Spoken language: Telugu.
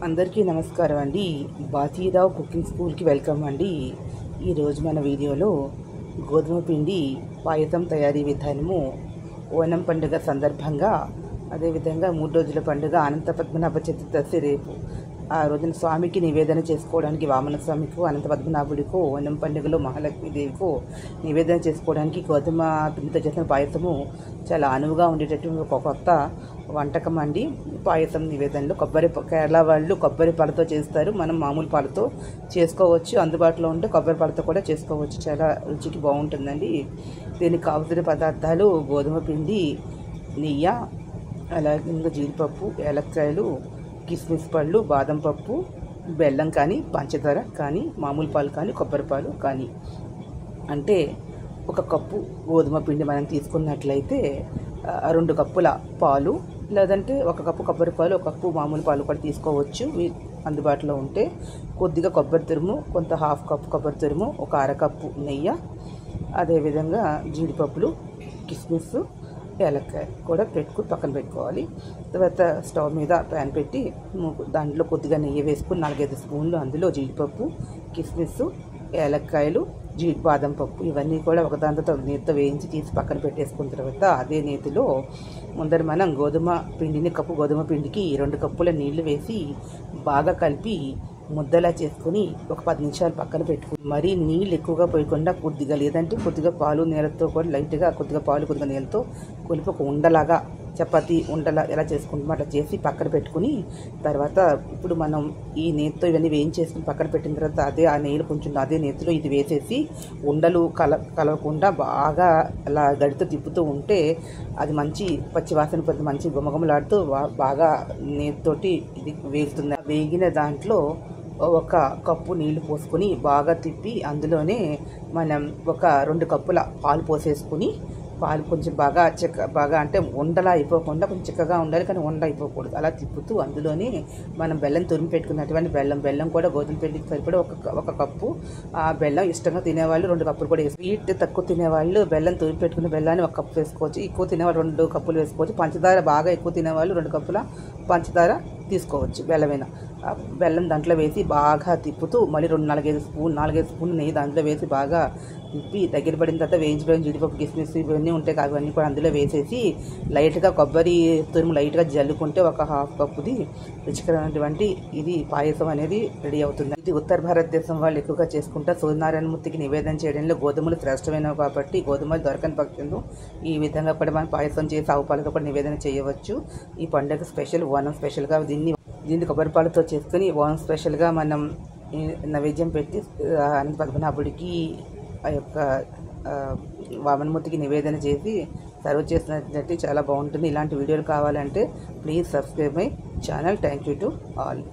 అందరికీ నమస్కారం అండి. బాజీరావు కుకింగ్ స్కూల్కి వెల్కమ్ అండి. ఈరోజు మన వీడియోలో గోధుమ పిండి పాయసం తయారీ విధానము, ఓనం పండుగ సందర్భంగా, అదేవిధంగా 3 రోజుల పండుగ అనంత పద్మనాభ చతుర్దశి రేపు. ఆ రోజున స్వామికి నివేదన చేసుకోవడానికి, వామన స్వామికు, అనంత పద్మనాభుడికు, ఓనం పండుగలో మహాలక్ష్మీదేవికు నివేదన చేసుకోవడానికి గోధుమ పిండితో చేసిన పాయసము చాలా అనువుగా ఉండేటట్టు ఒక కొత్త వంటకం అండి. పాయసం నివేదనలో కేరళ వాళ్ళు కొబ్బరి పాలతో చేస్తారు. మనం మామూలు పాలతో చేసుకోవచ్చు. అందుబాటులో ఉంటే కొబ్బరి పాలతో కూడా చేసుకోవచ్చు. చాలా రుచికి బాగుంటుందండి. దీనికి కావలసిన పదార్థాలు: గోధుమ పిండి, నెయ్యి, అలాగే ఇంకా జీడిపప్పు, ఏలక్కాయలు, కిస్మిస్ పళ్ళు, బాదం పప్పు, బెల్లం కానీ, పంచదార కానీ, మామూలు పాలు కానీ, కొబ్బరి పాలు కానీ. అంటే 1 కప్పు గోధుమ పిండి మనం తీసుకున్నట్లయితే 2 కప్పుల పాలు, లేదంటే 1 కప్పు కొబ్బరి పాలు, 1 కప్పు మామూలు పాలు కూడా తీసుకోవచ్చు అందుబాటులో ఉంటే. కొద్దిగా కొబ్బరి తురుము, కొంత 1/2 కప్పు కొబ్బరి తురుము, 1 అరకప్పు నెయ్యి, అదేవిధంగా జీడిపప్పులు, కిస్మిస్, ఏలక్కాయ కూడా పక్కన పెట్టుకోవాలి. తర్వాత స్టవ్ మీద ప్యాన్ పెట్టి దాంట్లో కొద్దిగా నెయ్యి వేసుకుని 4-5 స్పూన్లు అందులో జీడిపప్పు, కిస్మిస్, ఏలక్కాయలు, బాదం పప్పు ఇవన్నీ కూడా ఒకదాంతో నేతితో వేయించి తీసి పక్కన పెట్టేసుకున్న తర్వాత అదే నేతిలో ముందర మనం కప్పు గోధుమ పిండికి 2 కప్పుల నీళ్లు వేసి బాగా కలిపి ముద్దలా చేసుకుని ఒక 10 నిమిషాలు పక్కన పెట్టుకుని, మరీ నీళ్ళు ఎక్కువగా పోయకుండా కొద్దిగా, లేదంటే కొద్దిగా పాలు నీళ్ళతో కూడా లైట్గా కొద్దిగా పాలు కొద్దిగా నీళ్ళతో కలిపి ఒక ఉండలాగా, చపాతీ ఉండలా ఎలా చేసుకుంటామో అట్లా చేసి పక్కన పెట్టుకుని, తర్వాత ఇప్పుడు మనం ఈ నేతితో ఇవన్నీ వేయించేసుకుని పక్కన పెట్టిన తర్వాత ఆ నెయ్యిలో కొంచెం అదే నేతిలో ఇది వేసేసి ఉండలు కలవకుండా బాగా అలా గడితో తిప్పుతూ ఉంటే అది మంచి పచ్చివాసన కొద్ది మంచి గుమగుమలాడుతూ బాగా నేతితోటి ఇది వేగుతుంది. వేగిన దాంట్లో 1 కప్పు నీళ్లు పోసుకొని బాగా తిప్పి అందులోనే మనం 2 కప్పుల పాలు పోసేసుకుని, పాలు కొంచెం బాగా అంటే ఉండలా అయిపోకుండా కొంచెం చిక్కగా ఉండాలి, కానీ ఉండ అయిపోకూడదు. అలా తిప్పుతూ అందులోనే మనం బెల్లం తురిమి పెట్టుకున్నటువంటి బెల్లం కూడా గోధుమ పిండికి సరిపడా 1 కప్పు. ఆ బెల్లం ఇష్టంగా తినేవాళ్ళు 2 కప్పులు కూడా వేసుకోవచ్చు. స్వీట్ తక్కువ తినేవాళ్ళు బెల్లం తురిమి పెట్టుకున్న బెల్లాన్ని 1 కప్పు వేసుకోవచ్చు. ఎక్కువ తినేవాళ్ళు 2 కప్పులు వేసుకోవచ్చు. పంచదార బాగా ఎక్కువ తినేవాళ్ళు 2 కప్పుల పంచదార తీసుకోవచ్చు. బెల్లం దాంట్లో వేసి బాగా తిప్పుతూ మళ్ళీ 4-5 స్పూన్లు నెయ్యి దాంట్లో వేసి బాగా తిప్పి దగ్గర పడిన తర్వాత వేయించిపోయిన జీడిపప్పు, కిస్మిస్ ఇవన్నీ ఉంటాయి అవన్నీ కూడా అందులో వేసేసి లైట్గా కొబ్బరి తురుము లైట్గా జల్లుకుంటే 1/2 కప్పుది రుచికరమైనటువంటి ఇది పాయసం అనేది రెడీ అవుతుంది. ఇది ఉత్తర భారతదేశం వాళ్ళు ఎక్కువగా చేసుకుంటారు. సూర్యనారాయణమూర్తికి నివేదన చేయడంలో గోధుమలు శ్రేష్టమైనవి కాబట్టి గోధుమలు దొరకని పక్షంలో ఈ విధంగా కూడా మనం పాయసం చేసి ఆవు పాలతో కూడా నివేదన చేయవచ్చు. ఈ పండుగ స్పెషల్, ఓనం స్పెషల్గా దీన్ని కొబ్బరి పాలతో చేసుకుని ఓనం స్పెషల్గా మనం నైవేద్యం పెట్టి అనంత పద్మనాభుడికి ఆ యొక్క వామనమూర్తికి నివేదన చేసి సర్వ్ చేసినట్టు చాలా బాగుంటుంది. ఇలాంటి వీడియోలు కావాలంటే please subscribe my channel. Thank you to all.